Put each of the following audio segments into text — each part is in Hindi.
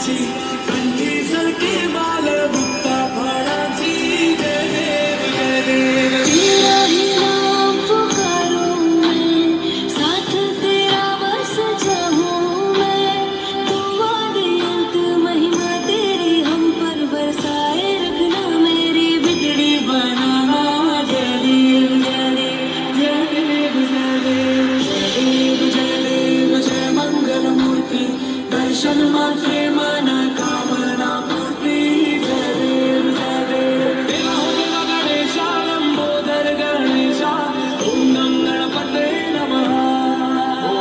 सिंदूराची कंठी सलके बाल बुक्ता फळाची जय देव जय देव तेरा ही नाम पुकारूं मैं, साथ तेरा बस चाहूं मैं। दुआ दे अंत महिमा तेरी हम पर बरसाए रखना, मेरी बिगड़ी बनाना। जय देव जय देव जय देव जय देव जय देव जय देव जय मंगल मूर्ति दर्शन मात्रे मन कामना पूर्ति जय देव जय देव देवा हो देवा गणेशा लंबोदर गणेशा ओम नम गणपते नमः ओ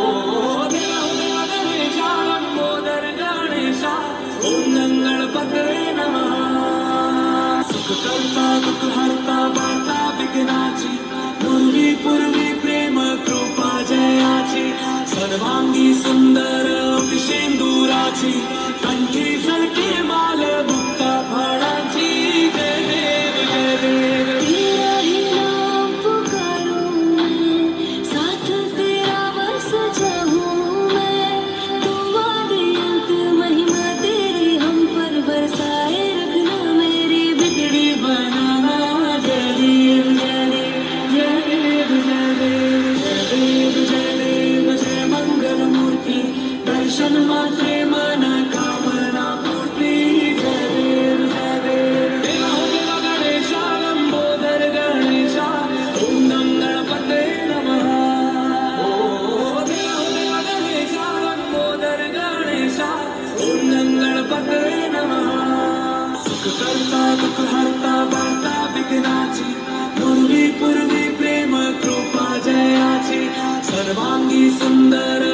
देवा हो देवा गणेशा लंबोदर गणेशा ओम नम गणपते नमः सुख करता दुख हरता वार्ता विघ्नाची पूर्वी पूर्वी प्रेम कृपा जयाची सर्वांगी सुंदर सिंदूराची कंठी सलके माल बुक्ता फळाची जय देव जय देव तेरा ही नाम पुकारूं मैं, साथ तेरा बस चाहूं मैं। दुआ दे अंत महिमा तेरी हम पर बरसाए रखना, मेरी बिगड़ी बनाना। जय देव जय देव जय देव जय देव जय देव जय देव जय मंगल मूर्ति दर्शन मात्रे मन कामना पूर्ति जय देव जय देव देवा हो देवा गणेशा लंबोदर गणेशा ओम नम गणपते नमः ओ देवा हो देवा गणेशा लंबोदर गणेशा ओम नम गणपते नमः सुख करता दुख हरता वार्ता विघ्नाची पूर्वी पूर्वी प्रेम कृपा जयाची सर्वांगी सुंदर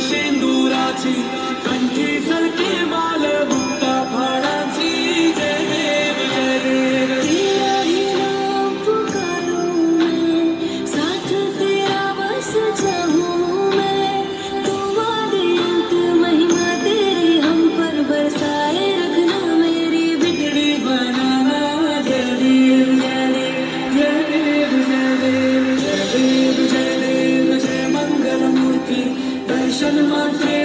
सिंदूराची कंठी सलके माल बुक्ता फळाची जय देव जय देव तेरा ही नाम पुकारूं मैं, साथ तेरा बस चाहूं मैं। दुआ दे अंत महिमा तेरी हम पर बरसाए रखना, मेरी बिगड़ी बनाना। जय देव जय देव जय देव जय देव जय देव जय देव जय मंगल मूर्ति दर्शन मात्रे